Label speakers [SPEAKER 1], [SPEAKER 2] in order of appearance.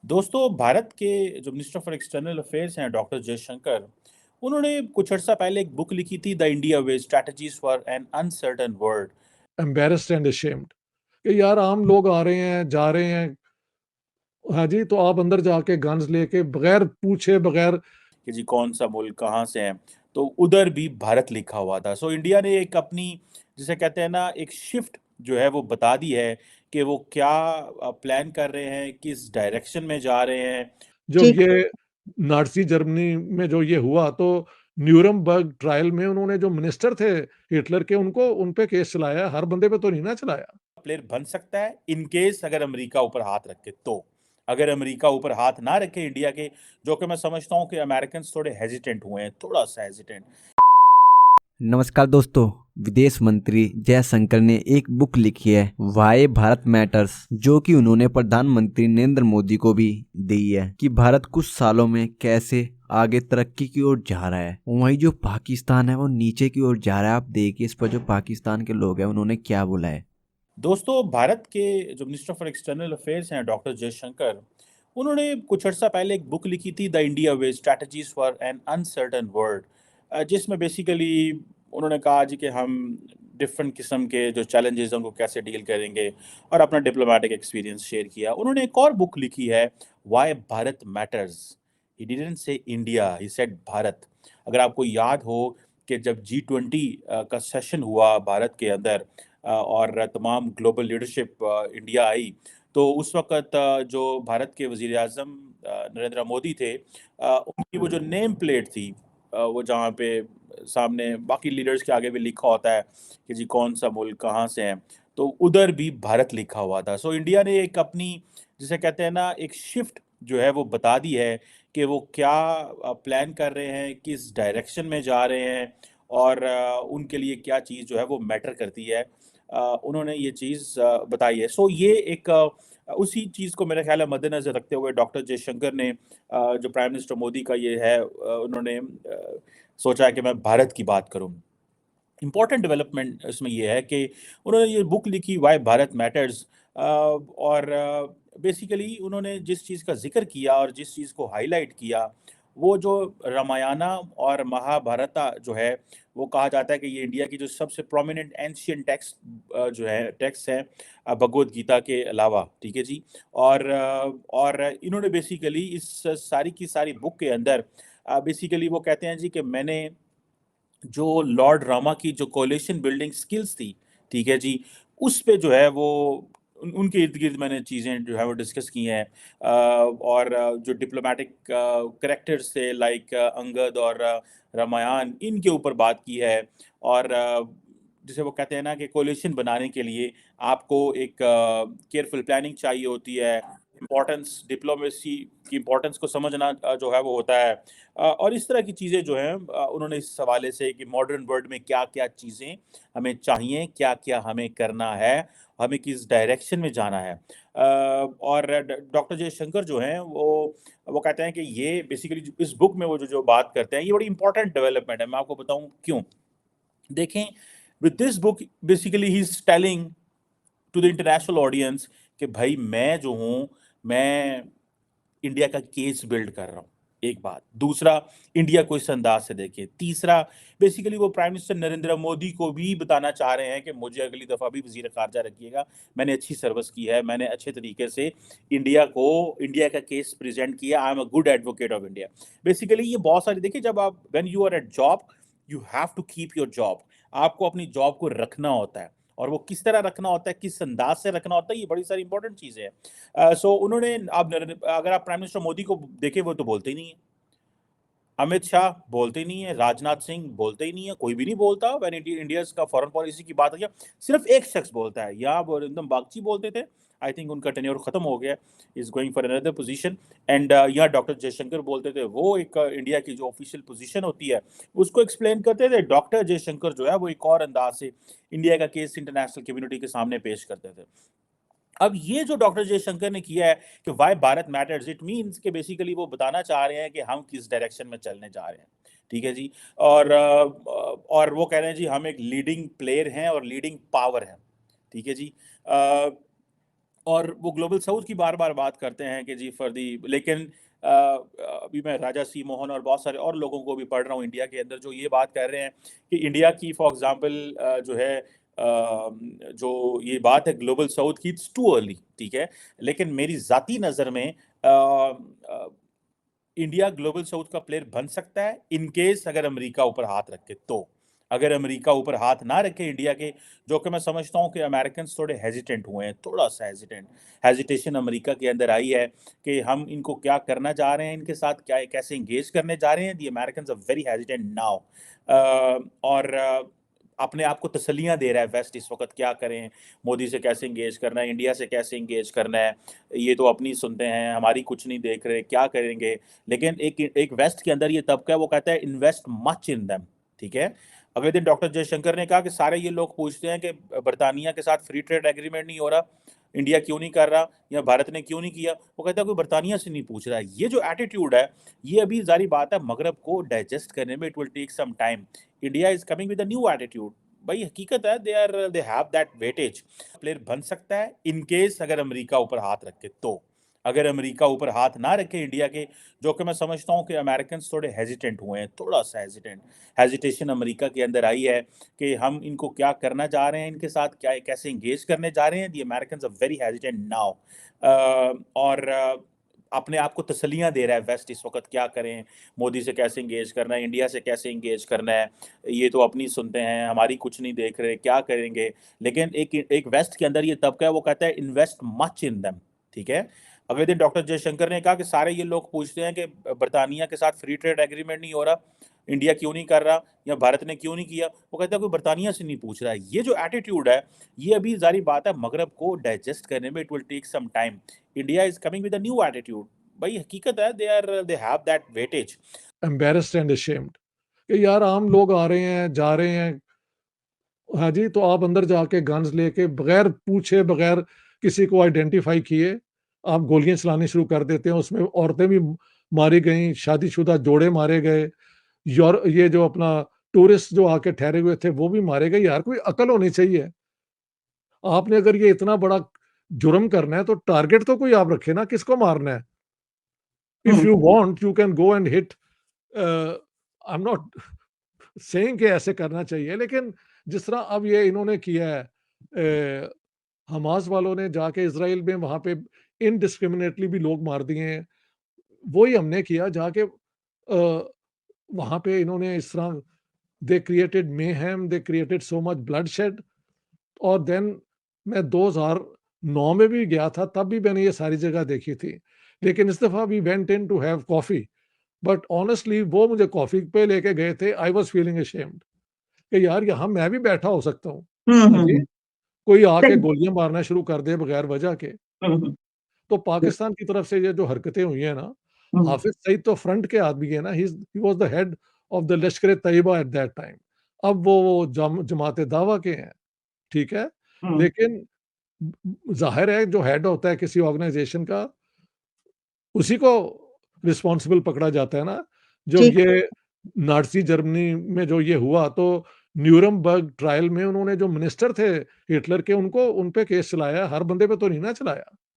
[SPEAKER 1] दोस्तों, भारत के जो मिनिस्टर फॉर एक्सटर्नल अफेयर्स हैं डॉक्टर जयशंकर, उन्होंने कुछ अर्सा पहले एक बुक लिखी थी the India way strategies for an uncertain world.
[SPEAKER 2] Embarrassed and ashamed कि यार आम लोग आ रहे हैं जा रहे हैं। हाँ जी, तो आप अंदर जाके गन्स लेके बगैर पूछे बगैर।
[SPEAKER 1] कि जी कौन सा मुल्क कहाँ से है, तो उधर भी भारत लिखा हुआ था। सो इंडिया ने एक अपनी, जिसे कहते हैं ना, एक शिफ्ट जो है वो बता दी है कि वो क्या प्लान कर रहे हैं, किस डायरेक्शन में जा रहे हैं।
[SPEAKER 2] जब
[SPEAKER 1] जी।
[SPEAKER 2] ये नाटसी जर्मनी में जो ये हुआ तो न्यूरमबर्ग ट्रायल में उन्होंने जो मिनिस्टर थे हिटलर के उनको उन पे केस चलाया, हर बंदे पे तो नहीं ना चलाया।
[SPEAKER 1] प्लेयर बन सकता है इन केस अगर अमेरिका ऊपर हाथ रखे तो। अगर अमेरिका ऊपर हाथ ना रखे इंडिया के, जो कि मैं समझता हूं कि अमेरिकन थोड़े हेजिटेंट हुए हैं, थोड़ा सा हेजिटेंट।
[SPEAKER 3] नमस्कार दोस्तों। विदेश मंत्री जयशंकर ने एक बुक लिखी है वाई भारत मैटर्स, जो कि उन्होंने प्रधानमंत्री नरेंद्र मोदी को भी दी है कि भारत कुछ सालों में कैसे आगे तरक्की की ओर जा रहा है। वहीं जो पाकिस्तान है वो नीचे की ओर जा रहा है। आप देखिए इस पर जो पाकिस्तान के लोग हैं उन्होंने क्या बोला है।
[SPEAKER 1] दोस्तों, भारत के जो मिनिस्टर फॉर एक्सटर्नल अफेयर्स हैं डॉक्टर जयशंकर, उन्होंने कुछ अर्सा पहले एक बुक लिखी थी the India way strategies for an uncertain world, जिसमें बेसिकली उन्होंने कहा जी कि हम डिफरेंट किस्म के जो चैलेंजेस हैं उनको कैसे डील करेंगे, और अपना डिप्लोमेटिक एक्सपीरियंस शेयर किया। उन्होंने एक और बुक लिखी है why Bharat matters. He didn't say India, he said Bharat. अगर आपको याद हो कि जब G20 का सेशन हुआ भारत के अंदर, और तमाम ग्लोबल लीडरशिप इंडिया आई, तो उस वक़्त जो भारत के वज़ीर आज़म नरेंद्र मोदी थे, उनकी वो जो नेम प्लेट थी, वो जहाँ पे सामने बाकी लीडर्स के आगे भी लिखा होता है कि जी कौन-सा मुल्क कहाँ से हैं, तो उधर भी भारत लिखा हुआ था। सो इंडिया ने एक अपनी, जिसे कहते हैं ना, एक शिफ्ट जो है वो बता दी है कि वो क्या प्लान कर रहे हैं, किस डायरेक्शन में जा रहे हैं, और उनके लिए क्या चीज़ जो है वो मैटर करती है। उन्होंने ये चीज़ बताई है। सो ये एक उसी चीज़ को मेरा ख़्याल है मद्देनज़र रखते हुए डॉक्टर जयशंकर ने, जो प्राइम मिनिस्टर मोदी का ये है, उन्होंने सोचा है कि मैं भारत की बात करूँ। इम्पोर्टेंट डेवलपमेंट इसमें ये है कि उन्होंने ये बुक लिखी व्हाई भारत मैटर्स, और बेसिकली उन्होंने जिस चीज़ का ज़िक्र किया और जिस चीज़ को हाईलाइट किया, वो जो रामायणा और महाभारता जो है, वो कहा जाता है कि ये इंडिया की जो सबसे प्रोमिनेंट एंशिएंट टेक्स्ट जो है टेक्स्ट है, भगवद गीता के अलावा, ठीक है जी। और इन्होंने बेसिकली इस सारी की सारी बुक के अंदर बेसिकली वो कहते हैं जी कि मैंने जो लॉर्ड रामा की जो कोलिशन बिल्डिंग स्किल्स थी, ठीक है जी, उस पे जो है वो उनके इर्द-गिर्द मैंने चीज़ें जो है वो डिस्कस की हैं। और जो डिप्लोमैटिक कैरेक्टर्स थे लाइक अंगद और रामायण, इनके ऊपर बात की है। और जिसे वो कहते हैं ना कि कोलिशन बनाने के लिए आपको एक केयरफुल प्लानिंग चाहिए होती है, इम्पोर्टेंस डिप्लोमेसी की इम्पोर्टेंस को समझना जो है वो होता है। और इस तरह की चीज़ें जो हैं, उन्होंने इस हवाले से कि मॉडर्न वर्ल्ड में क्या-क्या चीज़ें हमें चाहिए, क्या-क्या हमें करना है, हमें किस डायरेक्शन में जाना है। और डॉक्टर जयशंकर जो हैं वो कहते हैं कि ये बेसिकली इस बुक में वो जो जो बात करते हैं, ये बड़ी इंपॉर्टेंट डेवलपमेंट है। मैं आपको बताऊँ क्यों? देखें, with this book basically he is telling to the international audience कि भाई मैं जो हूँ, मैं इंडिया का केस बिल्ड कर रहा हूँ, एक बात। दूसरा, इंडिया को इस अंदाज़ से देखें। तीसरा, बेसिकली वो प्राइम मिनिस्टर नरेंद्र मोदी को भी बताना चाह रहे हैं कि मुझे अगली दफ़ा भी वज़ीर-ए-ख़ारजा रखिएगा। मैंने अच्छी सर्विस की है, मैंने अच्छे तरीके से इंडिया का केस प्रेज़ेंट किया। I am a good advocate of India. Basically ये बहुत सारी, देखिए, जब आप when you are at job, you have to keep your job. आपको अपनी जॉब को रखना होता है, और वो किस तरह रखना होता है, किस अंदाज़ से रखना होता है, ये बड़ी सारी इंपॉर्टेंट चीज़ें हैं। सो उन्होंने, आप अगर आप प्राइम मिनिस्टर मोदी को देखें, वो तो बोलते ही नहीं है। अमित शाह बोलते ही नहीं है, राजनाथ सिंह बोलते ही नहीं है, कोई भी नहीं बोलता। व्हेन इंडियाज़ का फॉरेन पॉलिसी की बात आई है, सिर्फ एक शख्स बोलता है। यहाँ वो अरिंदम बागची बोलते थे, आई थिंक उनका टेन्योर खत्म हो गया, is going for another position. And यहाँ डॉक्टर जयशंकर बोलते थे, वो एक इंडिया की जो ऑफिशियल पोजीशन होती है, उसको एक्सप्लेन करते थे। डॉक्टर जयशंकर जो है वो एक और अंदाज से इंडिया का केस इंटरनेशनल कम्युनिटी के सामने पेश करते थे। अब ये जो डॉक्टर जयशंकर ने किया है कि why Bharat matters, it means कि बेसिकली वो बताना चाह रहे हैं कि हम किस डायरेक्शन में चलने जा रहे हैं, ठीक है जी। और वो कह रहे हैं जी हम एक लीडिंग प्लेयर हैं और लीडिंग पावर हैं, ठीक है जी। और वो ग्लोबल साउथ की बार-बार बात करते हैं कि जी फर्दी लेकिन अभी मैं राजा सी मोहन और बहुत सारे और लोगों को भी पढ़ रहा हूँ इंडिया के अंदर जो ये बात कर रहे हैं कि इंडिया की फॉर एग्ज़ाम्पल जो है जो ये बात है ग्लोबल साउथ की इट्स टू अर्ली, ठीक है? लेकिन मेरी ज़ाती नज़र में इंडिया ग्लोबल साउथ का प्लेयर बन सकता है इन केस अगर अमेरिका ऊपर हाथ रखे तो। अगर अमेरिका ऊपर हाथ ना रखे इंडिया के, जो कि मैं समझता हूँ कि अमेरिकन्स थोड़े हेजिटेंट हुए हैं, थोड़ा-सा हेजिटेशन अमेरिका के अंदर आई है कि हम इनको क्या करना चाह रहे हैं, इनके साथ क्या कैसे एंगेज करने जा रहे हैं। The Americans are very hesitant now और अपने आप को तसल्लियाँ दे रहा है वेस्ट इस वक़्त क्या करें, मोदी से कैसे एंगेज करना है, इंडिया से कैसे एंगेज करना है, ये तो अपनी सुनते हैं, हमारी कुछ नहीं देख रहे, क्या करेंगे? लेकिन एक वेस्ट के अंदर ये तबका है वो कहता है इन्वेस्ट मच इन देम, ठीक है? अगले दिन डॉक्टर जयशंकर ने कहा कि सारे ये लोग पूछते हैं कि बर्तानिया के साथ फ्री ट्रेड एग्रीमेंट नहीं हो रहा, इंडिया क्यों नहीं कर रहा या भारत ने क्यों नहीं किया? वो कहता है कोई बर्तानिया से नहीं पूछ रहा है। ये जो एटीट्यूड है, ये अभी ज़ाहिर बात है मगरब को डाइजेस्ट करने में it will take some time. India is coming with a new attitude. भाई हकीकत है they have that weightage. Player बन सकता है इन केस अगर अमेरिका ऊपर हाथ रखे तो। अगर अमेरिका ऊपर हाथ ना रखे इंडिया के, जो कि मैं समझता हूँ कि अमेरिकन्स थोड़े हेजिटेंट हुए हैं, थोड़ा-सा हेजिटेशन अमेरिका के अंदर आई है कि हम इनको क्या करना चाह रहे हैं, इनके साथ क्या कैसे एंगेज करने जा रहे हैं। The Americans are very hesitant now और अपने आप को तसल्लियाँ दे रहा है वेस्ट इस वक़्त क्या करें, मोदी से कैसे एंगेज करना है, इंडिया से कैसे एंगेज करना है, ये तो अपनी सुनते हैं, हमारी कुछ नहीं देख रहे, क्या करेंगे? लेकिन एक वेस्ट के अंदर ये तबका है वो कहता है इन्वेस्ट मच इन देम, ठीक है? अगले दिन डॉक्टर जयशंकर ने कहा कि सारे ये लोग पूछते हैं कि बर्तानिया के साथ फ्री ट्रेड एग्रीमेंट नहीं हो रहा, इंडिया क्यों नहीं कर रहा या भारत ने क्यों नहीं किया? वो कहता है कोई बर्तानिया से नहीं पूछ रहा है। ये जो एटीट्यूड है, ये अभी ज़ाहिर बात है मगरब को डाइजेस्ट करने में it will take some time. India is coming with a new attitude. भाई हकीकत है they have that weightage.
[SPEAKER 2] Embarrassed and ashamed कि यार आम लोग आ रहे हैं, जा रहे हैं। हाँ जी, तो आप अंदर जाके गन्स लेके बगैर पूछे, बगैर किसी को आइडेंटिफ़ाई किए, आप गोलियाँ चलानी शुरू कर देते हैं। उसमें औरतें भी मारी गईं, शादीशुदा जोड़े मारे गए। ये जो अपना टूरिस्ट जो आके ठहरे हुए थे, वो भी मारे गए। यार कोई अकल होनी चाहिए। आपने अगर ये इतना बड़ा जुर्म करना है, तो टारगेट तो कोई आप रखें ना, किसको मारना है? If you want you can go and hit I am not saying कि ऐसे करना चाहिए, लेकिन जिस तरह अब ये इन्होंने किया है, हमास वालों ने जाके इज़राइल में वहाँ पे इनडिस्क्रिमिनेटली भी लोग मार दिए हैं। वही हमने किया जाके वहाँ पे इन्होंने इस तरह they created mayhem, they created so much bloodshed. और देन मैं 2009 में भी गया था, तब भी मैंने ये सारी जगह देखी थी। लेकिन इस दफ़ा we went in to have coffee, but honestly वो मुझे कॉफ़ी पे लेके गए थे, आई वाज़ फीलिंग अशेम्ड कि यार यहाँ मैं भी बैठा हो सकता हूँ। हाँ जी, कोई आके
[SPEAKER 4] सही।
[SPEAKER 2] गोलियाँ मारना शुरू कर दे बगैर वजह के। तो पाकिस्तान की तरफ से ये जो हरकतें हुई हैं ना, हाफ़िज़ सईद तो फ्रंट के आदमी है ना, he was the head of the Lashkar-e-Taiba at that time. अब वो जमात-ए-दावा के हैं, ठीक है? लेकिन ज़ाहिर है जो हेड होता है किसी ऑर्गनाइज़ेशन का, उसी को रिस्पॉन्सिबल पकड़ा जाता है ना। जब
[SPEAKER 4] ठीक।
[SPEAKER 2] ये नाज़ी जर्मनी में जो ये हुआ, तो न्यूरमबर्ग ट्रायल में उन्होंने जो मिनिस्टर थे हिटलर के, उनको उन पे केस चलाया, हर बंदे पे तो नहीं ना चलाया।